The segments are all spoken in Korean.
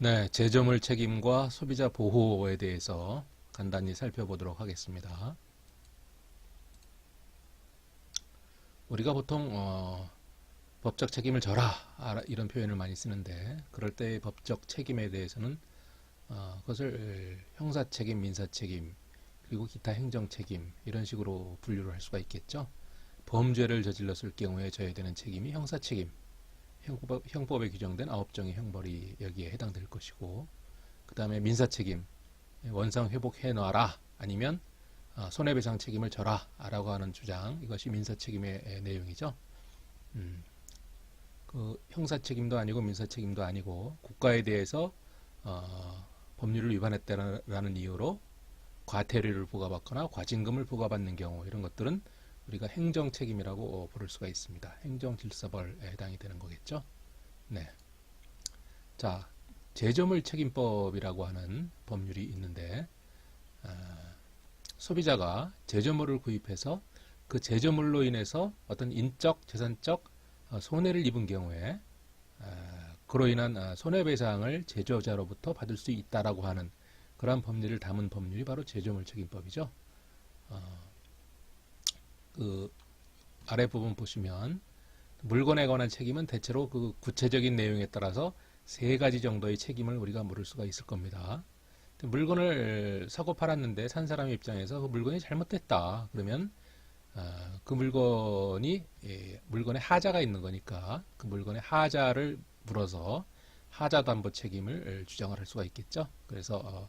네, 제조물 책임과 소비자 보호에 대해서 간단히 살펴보도록 하겠습니다. 우리가 보통 법적 책임을 져라 이런 표현을 많이 쓰는데 그럴 때의 법적 책임에 대해서는 그것을 형사책임, 민사책임, 그리고 기타 행정책임 이런 식으로 분류를 할 수가 있겠죠. 범죄를 저질렀을 경우에 져야 되는 책임이 형사책임, 형법에 규정된 9종의 형벌이 여기에 해당될 것이고, 그 다음에 민사책임, 원상 회복해 놔라 아니면 손해배상 책임을 져라 라고 하는 주장, 이것이 민사책임의 내용이죠. 그 형사책임도 아니고 민사책임도 아니고 국가에 대해서 법률을 위반했다라는 이유로 과태료를 부과받거나 과징금을 부과받는 경우, 이런 것들은 우리가 행정책임이라고 부를 수가 있습니다. 행정질서벌에 해당이 되는 거겠죠. 네. 자, 제조물 책임법이라고 하는 법률이 있는데, 소비자가 제조물을 구입해서 그 제조물로 인해서 어떤 인적, 재산적 손해를 입은 경우에 그로 인한 손해배상을 제조자로부터 받을 수 있다라고 하는 그러한 법률을 담은 법률이 바로 제조물 책임법이죠. 그 아래 부분 보시면 물건에 관한 책임은 대체로 그 구체적인 내용에 따라서 세 가지 정도의 책임을 우리가 물을 수가 있을 겁니다. 물건을 사고 팔았는데 산 사람의 입장에서 그 물건이 잘못됐다 그러면 그 물건이 물건에 하자가 있는 거니까 그 물건의 하자를 물어서 하자담보 책임을 주장을 할 수가 있겠죠. 그래서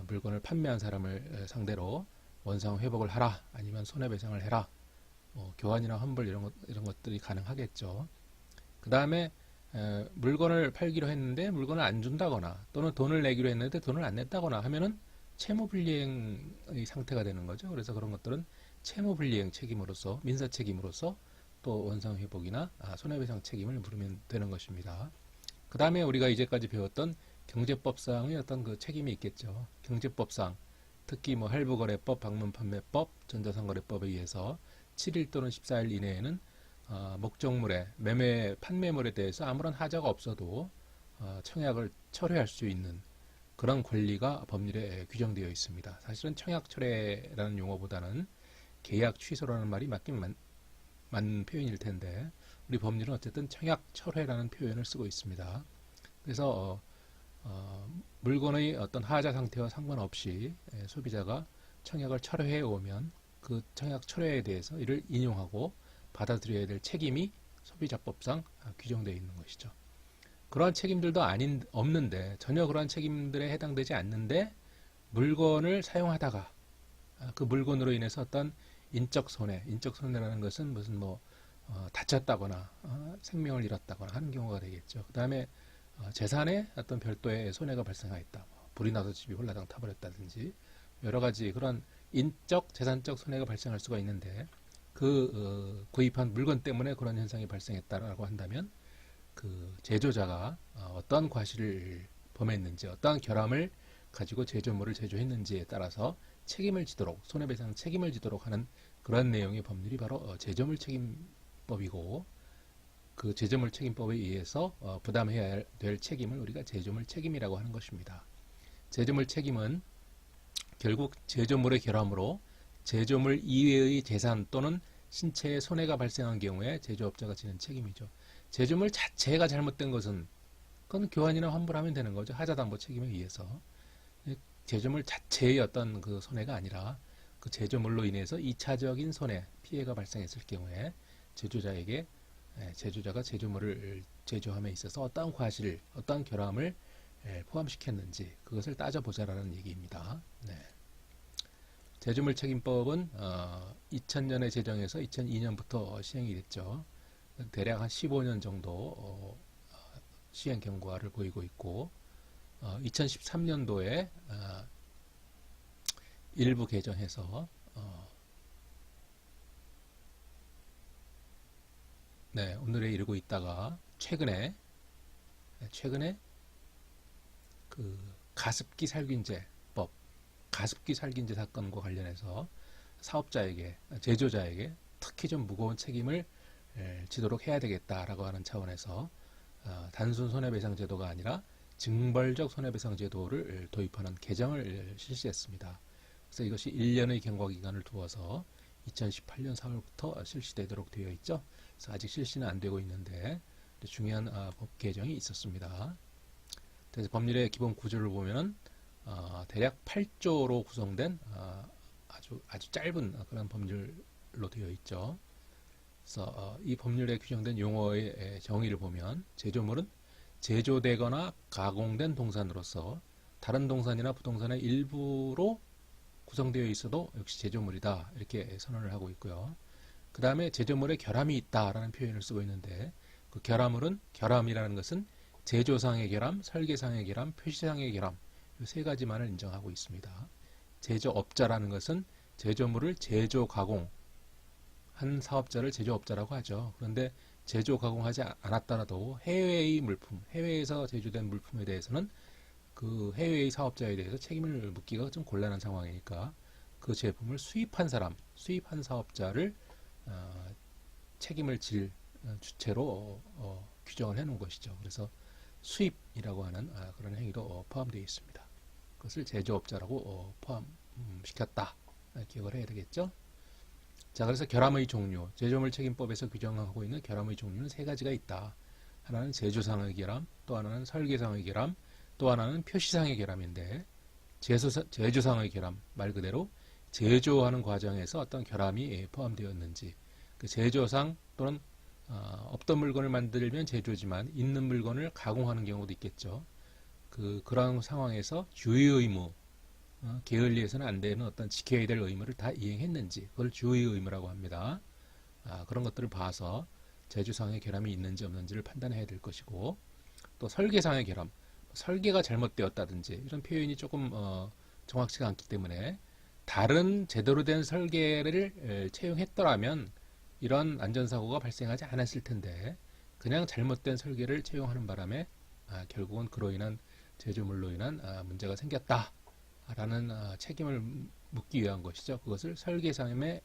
물건을 판매한 사람을 상대로 원상 회복을 하라 아니면 손해배상을 해라, 교환이나 환불 이런 것들이 가능하겠죠. 그 다음에 물건을 팔기로 했는데 물건을 안 준다거나 또는 돈을 내기로 했는데 돈을 안 냈다거나 하면은 채무불이행의 상태가 되는 거죠. 그래서 그런 것들은 채무불이행 책임으로서, 민사 책임으로서 또 원상회복이나 손해배상 책임을 물으면 되는 것입니다. 그 다음에 우리가 이제까지 배웠던 경제법상의 어떤 그 책임이 있겠죠. 경제법상 특히 뭐 할부거래법, 방문판매법, 전자상거래법에 의해서 7일 또는 14일 이내에는 목적물의 매매, 판매물에 대해서 아무런 하자가 없어도 청약을 철회할 수 있는 그런 권리가 법률에 규정되어 있습니다. 사실은 청약 철회라는 용어보다는 계약 취소라는 말이 맞는 표현일 텐데 우리 법률은 어쨌든 청약 철회라는 표현을 쓰고 있습니다. 그래서 물건의 어떤 하자 상태와 상관없이 소비자가 청약을 철회해 오면 그 청약 철회에 대해서 이를 인용하고 받아들여야 될 책임이 소비자법상 규정되어 있는 것이죠. 그러한 책임들도 없는데, 전혀 그러한 책임들에 해당되지 않는데 물건을 사용하다가 그 물건으로 인해서 어떤 인적 손해라는 것은 무슨 다쳤다거나 생명을 잃었다거나 하는 경우가 되겠죠. 그 다음에 재산에 어떤 별도의 손해가 발생하였다. 불이 나서 집이 홀라당 타버렸다든지 여러 가지 그런 인적, 재산적 손해가 발생할 수가 있는데 그 구입한 물건 때문에 그런 현상이 발생했다라고 한다면 그 제조자가 어떠한 과실을 범했는지, 어떠한 결함을 가지고 제조물을 제조했는지에 따라서 책임을 지도록, 손해배상 책임을 지도록 하는 그런 내용의 법률이 바로 제조물 책임법이고, 그 제조물 책임법에 의해서 부담해야 될 책임을 우리가 제조물 책임이라고 하는 것입니다. 제조물 책임은 결국 제조물의 결함으로 제조물 이외의 재산 또는 신체에 손해가 발생한 경우에 제조업자가 지는 책임이죠. 제조물 자체가 잘못된 것은 그건 교환이나 환불하면 되는 거죠. 하자담보 책임에 의해서. 제조물 자체의 어떤 그 손해가 아니라 그 제조물로 인해서 2차적인 손해, 피해가 발생했을 경우에 제조자가 제조물을 제조함에 있어서 어떠한 과실, 어떠한 결함을 포함시켰는지 그것을 따져보자라는 얘기입니다. 네. 제조물 책임법은 2000년에 제정해서 2002년부터 시행이 됐죠. 대략 한 15년 정도 시행 경과를 보이고 있고 2013년도에 일부 개정해서 오늘에 이르고 있다가 최근에 그 가습기 살균제법, 가습기 살균제 사건과 관련해서 사업자에게, 제조자에게 특히 좀 무거운 책임을 지도록 해야 되겠다라고 하는 차원에서 단순 손해배상 제도가 아니라 징벌적 손해배상 제도를 도입하는 개정을 실시했습니다. 그래서 이것이 1년의 경과기간을 두어서 2018년 4월부터 실시되도록 되어 있죠. 그래서 아직 실시는 안 되고 있는데 중요한 법 개정이 있었습니다. 그래서 법률의 기본 구조를 보면 대략 8조로 구성된 아주 짧은 그런 법률로 되어 있죠. 그래서 이 법률에 규정된 용어의 정의를 보면 제조물은 제조되거나 가공된 동산으로서 다른 동산이나 부동산의 일부로 구성되어 있어도 역시 제조물이다 이렇게 선언을 하고 있고요. 그 다음에 제조물에 결함이 있다라는 표현을 쓰고 있는데 그 결함이라는 것은 제조상의 결함, 설계상의 결함, 표시상의 결함 이 세 가지만을 인정하고 있습니다. 제조업자라는 것은 제조물을 제조 가공한 사업자를 제조업자라고 하죠. 그런데 제조 가공하지 않았더라도 해외의 물품, 해외에서 제조된 물품에 대해서는 그 해외의 사업자에 대해서 책임을 묻기가 좀 곤란한 상황이니까 그 제품을 수입한 사람, 수입한 사업자를 책임을 질 주체로 규정을 해놓은 것이죠. 그래서 수입이라고 하는 그런 행위도 포함되어 있습니다. 그것을 제조업자라고 포함시켰다. 기억을 해야 되겠죠. 자, 그래서 결함의 종류, 제조물 책임법에서 규정하고 있는 결함의 종류는 세 가지가 있다. 하나는 제조상의 결함, 또 하나는 설계상의 결함, 또 하나는 표시상의 결함인데 제조상의 결함 말 그대로 제조하는 과정에서 어떤 결함이 포함되었는지 그 제조상 또는 없던 물건을 만들면 제조지만 있는 물건을 가공하는 경우도 있겠죠. 그런 상황에서 주의 의무 게을리해서는 안 되는 어떤 지켜야 될 의무를 다 이행했는지 그걸 주의 의무라고 합니다. 그런 것들을 봐서 제조상의 결함이 있는지 없는지를 판단해야 될 것이고 또 설계상의 결함 설계가 잘못되었다든지 이런 표현이 조금 정확치가 않기 때문에 다른 제대로 된 설계를 채용했더라면 이런 안전사고가 발생하지 않았을 텐데 그냥 잘못된 설계를 채용하는 바람에 결국은 그로 인한 제조물로 인한 문제가 생겼다라는 책임을 묻기 위한 것이죠. 그것을 설계상의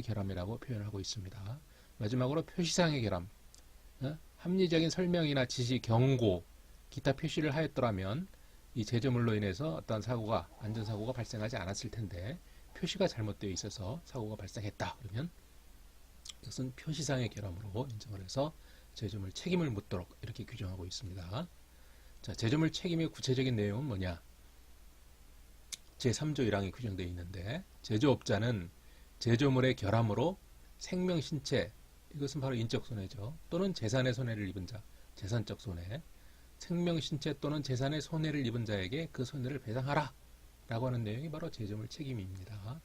결함이라고 표현하고 있습니다. 마지막으로 표시상의 결함 합리적인 설명이나 지시, 경고 기타 표시를 하였더라면 이 제조물로 인해서 어떤 사고가 안전사고가 발생하지 않았을 텐데 표시가 잘못되어 있어서 사고가 발생했다. 그러면 이것은 표시상의 결함으로 인정을 해서 제조물 책임을 묻도록 이렇게 규정하고 있습니다. 자, 제조물 책임의 구체적인 내용은 뭐냐? 제3조 1항에 규정되어 있는데 제조업자는 제조물의 결함으로 생명, 신체 이것은 바로 인적 손해죠. 또는 재산의 손해를 입은 자, 재산적 손해 생명, 신체 또는 재산의 손해를 입은 자에게 그 손해를 배상하라 라고 하는 내용이 바로 제조물 책임입니다.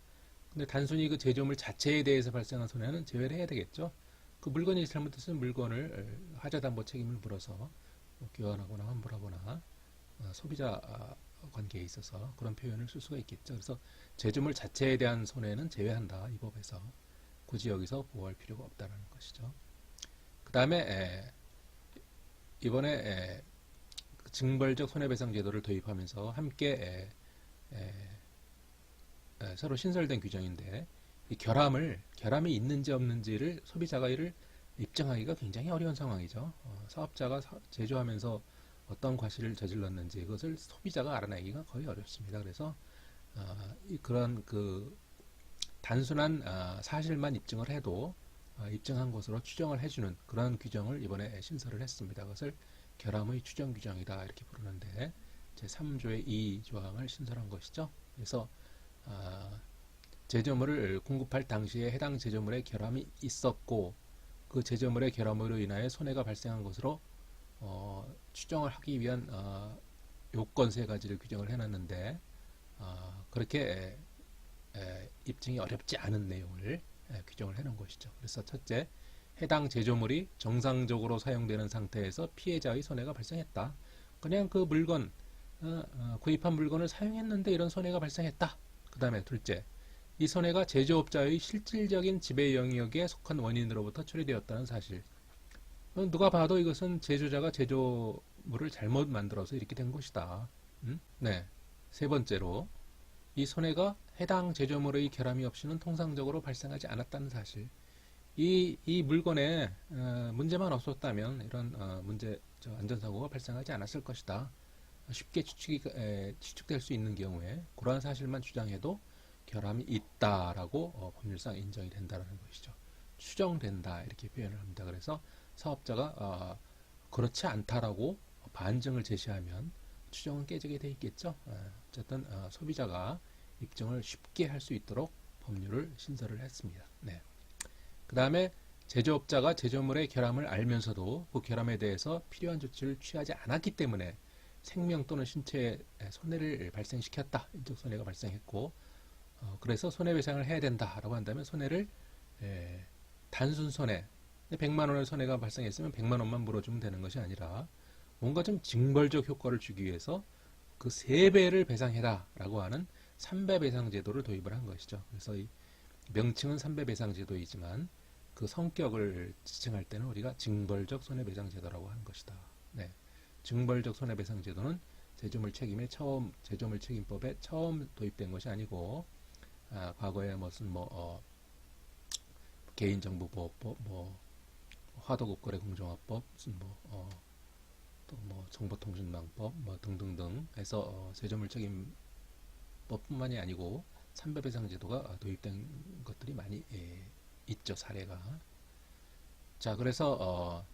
근데 단순히 그 제조물 자체에 대해서 발생한 손해는 제외를 해야 되겠죠. 그 물건이 잘못됐으면 물건을 하자담보 책임을 물어서 교환하거나 환불하거나 소비자 관계에 있어서 그런 표현을 쓸 수가 있겠죠. 그래서 제조물 자체에 대한 손해는 제외한다. 이 법에서 굳이 여기서 보호할 필요가 없다는 것이죠. 그 다음에 이번에 징벌적 손해배상 제도를 도입하면서 함께 새로 신설된 규정인데 이 결함이 있는지 없는지를 소비자가 이를 입증하기가 굉장히 어려운 상황이죠. 사업자가 제조하면서 어떤 과실을 저질렀는지 그것을 소비자가 알아내기가 거의 어렵습니다. 그래서 그런 단순한 사실만 입증을 해도 입증한 것으로 추정을 해주는 그런 규정을 이번에 신설을 했습니다. 그것을 결함의 추정 규정이다 이렇게 부르는데 제3조의 2조항을 신설한 것이죠. 그래서 제조물을 공급할 당시에 해당 제조물에 결함이 있었고 그 제조물의 결함으로 인하여 손해가 발생한 것으로 추정을 하기 위한 요건 세 가지를 규정을 해놨는데 그렇게 입증이 어렵지 않은 내용을 규정을 해놓은 것이죠. 그래서 첫째, 해당 제조물이 정상적으로 사용되는 상태에서 피해자의 손해가 발생했다. 그냥 그 물건, 구입한 물건을 사용했는데 이런 손해가 발생했다. 그 다음에 둘째, 이 손해가 제조업자의 실질적인 지배 영역에 속한 원인으로부터 처리되었다는 사실. 누가 봐도 이것은 제조자가 제조물을 잘못 만들어서 이렇게 된 것이다. 네. 세 번째로, 이 손해가 해당 제조물의 결함이 없이는 통상적으로 발생하지 않았다는 사실. 이 물건에 문제만 없었다면 이런 문제 저 안전사고가 발생하지 않았을 것이다. 쉽게 추측될 수 있는 경우에 그러한 사실만 주장해도 결함이 있다라고 법률상 인정이 된다는 것이죠. 추정된다 이렇게 표현을 합니다. 그래서 사업자가 그렇지 않다라고 반증을 제시하면 추정은 깨지게 돼 있겠죠. 어쨌든 소비자가 입증을 쉽게 할 수 있도록 법률을 신설을 했습니다. 네. 그 다음에 제조업자가 제조물의 결함을 알면서도 그 결함에 대해서 필요한 조치를 취하지 않았기 때문에 생명 또는 신체에 손해를 발생시켰다. 인적 손해가 발생했고 그래서 손해배상을 해야 된다라고 한다면 손해를 단순 손해 100만 원의 손해가 발생했으면 100만 원만 물어주면 되는 것이 아니라 뭔가 좀 징벌적 효과를 주기 위해서 그 3배를 배상해라라고 하는 3배 배상 제도를 도입을 한 것이죠. 그래서 이 명칭은 3배 배상 제도이지만 그 성격을 지칭할 때는 우리가 징벌적 손해배상 제도라고 하는 것이다. 네. 징벌적 손해배상 제도는 제조물 책임법에 처음 도입된 것이 아니고 과거에 무슨 개인정보보호법, 화도급거래 공정화법, 무슨 또 정보통신망법 등등등 해서 제조물 책임법뿐만이 아니고 3배 배상 제도가 도입된 것들이 많이 있죠, 사례가. 자, 그래서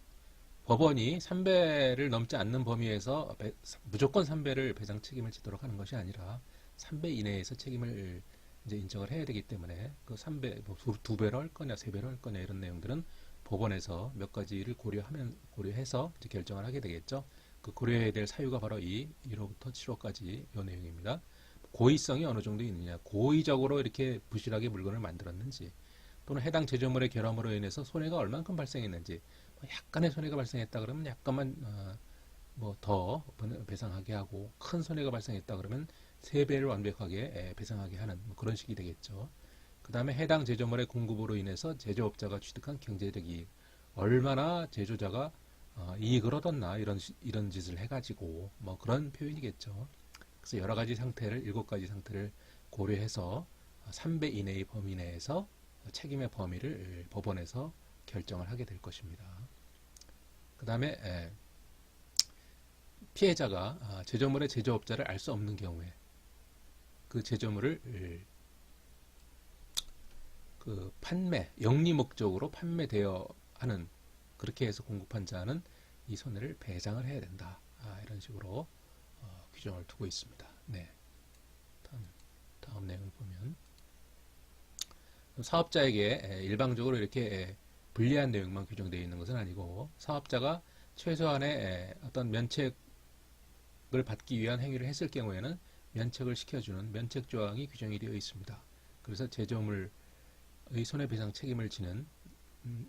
법원이 3배를 넘지 않는 범위에서 무조건 3배를 배상 책임을 지도록 하는 것이 아니라 3배 이내에서 책임을 이제 인정을 해야 되기 때문에 그 3배, 뭐 2배로 할 거냐, 3배로 할 거냐 이런 내용들은 법원에서 몇 가지를 고려해서 이제 결정을 하게 되겠죠. 그 고려해야 될 사유가 바로 1호부터 7호까지 이 내용입니다. 고의성이 어느 정도 있느냐, 고의적으로 이렇게 부실하게 물건을 만들었는지, 또는 해당 제조물의 결함으로 인해서 손해가 얼만큼 발생했는지, 약간의 손해가 발생했다 그러면 약간만 더 배상하게 하고, 큰 손해가 발생했다 그러면 3배를 완벽하게 배상하게 하는 그런 식이 되겠죠. 그 다음에 해당 제조물의 공급으로 인해서 제조업자가 취득한 경제적 이익, 얼마나 제조자가 이익을 얻었나 이런 짓을 해가지고 그런 표현이겠죠. 그래서 여러 가지 상태를 7가지 상태를 고려해서 3배 이내의 범위 내에서 책임의 범위를 법원에서 결정을 하게 될 것입니다. 그 다음에 피해자가 제조물의 제조업자를 알 수 없는 경우에 그 제조물을 그 판매, 영리 목적으로 판매되어 하는, 그렇게 해서 공급한 자는 이 손해를 배상을 해야 된다. 이런 식으로 규정을 두고 있습니다. 네. 다음 내용을 보면 사업자에게 일방적으로 이렇게 불리한 내용만 규정되어 있는 것은 아니고 사업자가 최소한의 어떤 면책을 받기 위한 행위를 했을 경우에는 면책을 시켜주는 면책 조항이 규정이 되어 있습니다. 그래서 제조물의 손해배상 책임을 지는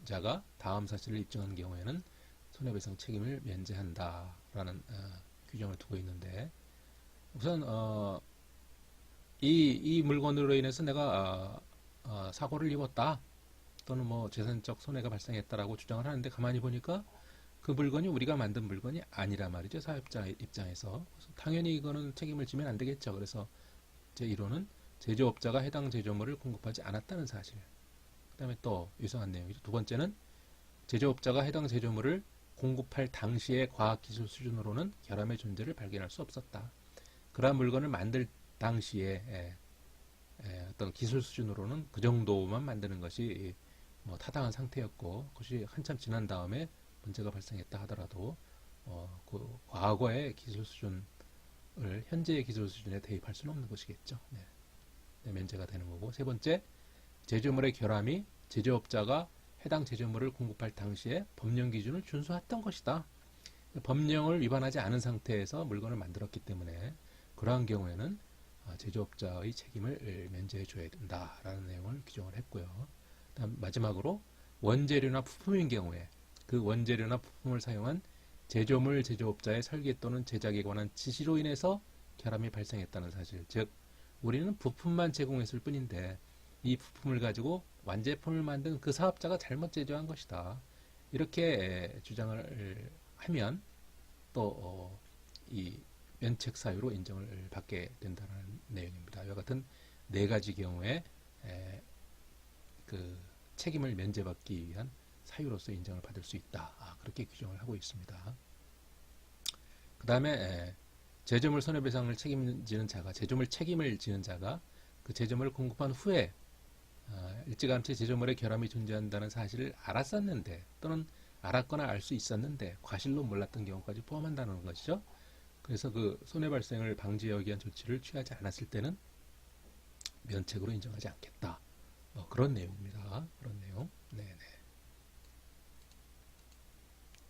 자가 다음 사실을 입증한 경우에는 손해배상 책임을 면제한다라는 규정을 두고 있는데, 우선 이 물건으로 인해서 내가 사고를 입었다 또는 재산적 손해가 발생했다라고 주장을 하는데, 가만히 보니까 그 물건이 우리가 만든 물건이 아니란 말이죠. 사업자 입장에서. 당연히 이거는 책임을 지면 안 되겠죠. 그래서 제1호는 제조업자가 해당 제조물을 공급하지 않았다는 사실. 그 다음에 또 유사한 내용이죠. 두 번째는 제조업자가 해당 제조물을 공급할 당시의 과학기술 수준으로는 결함의 존재를 발견할 수 없었다. 그러한 물건을 만들 당시에 어떤 기술 수준으로는 그 정도만 만드는 것이 타당한 상태였고, 그것이 한참 지난 다음에 문제가 발생했다 하더라도 그 과거의 기술 수준을 현재의 기술 수준에 대입할 수는 없는 것이겠죠. 네. 면제가 되는 거고, 세 번째, 제조물의 결함이 제조업자가 해당 제조물을 공급할 당시에 법령 기준을 준수했던 것이다. 법령을 위반하지 않은 상태에서 물건을 만들었기 때문에 그러한 경우에는 제조업자의 책임을 면제해 줘야 된다라는 내용을 규정을 했고요. 다음 마지막으로 원재료나 부품인 경우에 그 원재료나 부품을 사용한 제조물 제조업자의 설계 또는 제작에 관한 지시로 인해서 결함이 발생했다는 사실, 즉 우리는 부품만 제공했을 뿐인데 이 부품을 가지고 완제품을 만든 그 사업자가 잘못 제조한 것이다. 이렇게 주장을 하면 또 이 면책 사유로 인정을 받게 된다는 내용입니다. 이와 같은 4가지 경우에 그 책임을 면제받기 위한 사유로서 인정을 받을 수 있다. 그렇게 규정을 하고 있습니다. 그 다음에 제조물 손해배상을 책임지는 자가, 제조물 책임을 지는 자가 그 제조물을 공급한 후에 일찌감치 제조물에 결함이 존재한다는 사실을 알았었는데 또는 알았거나 알 수 있었는데 과실로 몰랐던 경우까지 포함한다는 것이죠. 그래서 그 손해 발생을 방지하기 위한 조치를 취하지 않았을 때는 면책으로 인정하지 않겠다. 그런 내용입니다. 그런 내용. 네네.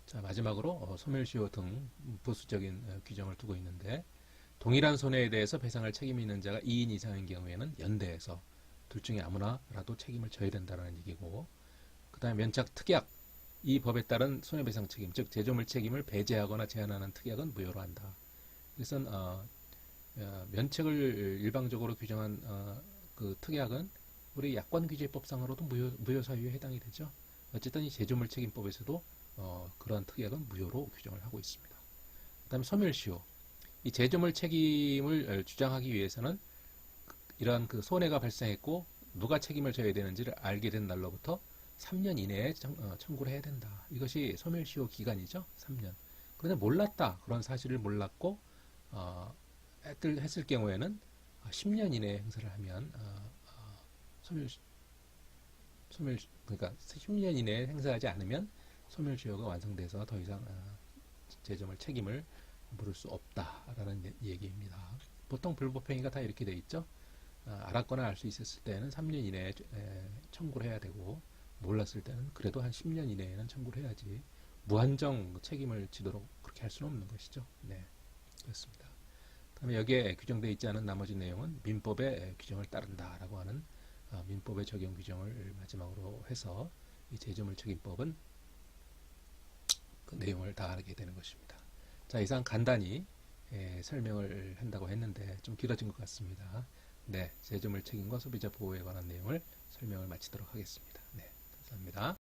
자, 마지막으로 소멸시효 등 부수적인 규정을 두고 있는데 동일한 손해에 대해서 배상할 책임이 있는 자가 2인 이상인 경우에는 연대해서 둘 중에 아무나라도 책임을 져야 된다는 얘기고, 그 다음에 면책 특약, 이 법에 따른 손해배상 책임, 즉 제조물 책임을 배제하거나 제한하는 특약은 무효로 한다. 이것은 면책을 일방적으로 규정한 그 특약은 우리 약관규제법상으로도 무효 사유에 해당이 되죠. 어쨌든 이 제조물 책임법에서도 그러한 특약은 무효로 규정을 하고 있습니다. 그 다음에 소멸시효, 이 제조물 책임을 주장하기 위해서는 이러한 그 손해가 발생했고 누가 책임을 져야 되는지를 알게 된 날로부터 3년 이내에 청구를 해야 된다. 이것이 소멸시효 기간이죠. 3년. 그런데 몰랐다. 그런 사실을 몰랐고 했을 경우에는 10년 이내에 행사를 하면 그러니까 10년 이내에 행사하지 않으면 소멸시효가 완성돼서 더 이상 제조물 책임을 물을 수 없다라는 얘기입니다. 보통 불법행위가 다 이렇게 돼 있죠. 알았거나 알 수 있었을 때는 3년 이내에 청구를 해야 되고 몰랐을 때는 그래도 한 10년 이내에는 청구를 해야지 무한정 책임을 지도록 그렇게 할 수는 없는 것이죠. 네, 그렇습니다. 다음에 여기에 규정되어 있지 않은 나머지 내용은 민법의 규정을 따른다라고 하는 민법의 적용 규정을 마지막으로 해서 이 제조물 책임법은 그 내용을 다 알게 되는 것입니다. 자, 이상 간단히 설명을 한다고 했는데 좀 길어진 것 같습니다. 네, 제조물 책임과 소비자 보호에 관한 내용을 설명을 마치도록 하겠습니다. 네, 감사합니다.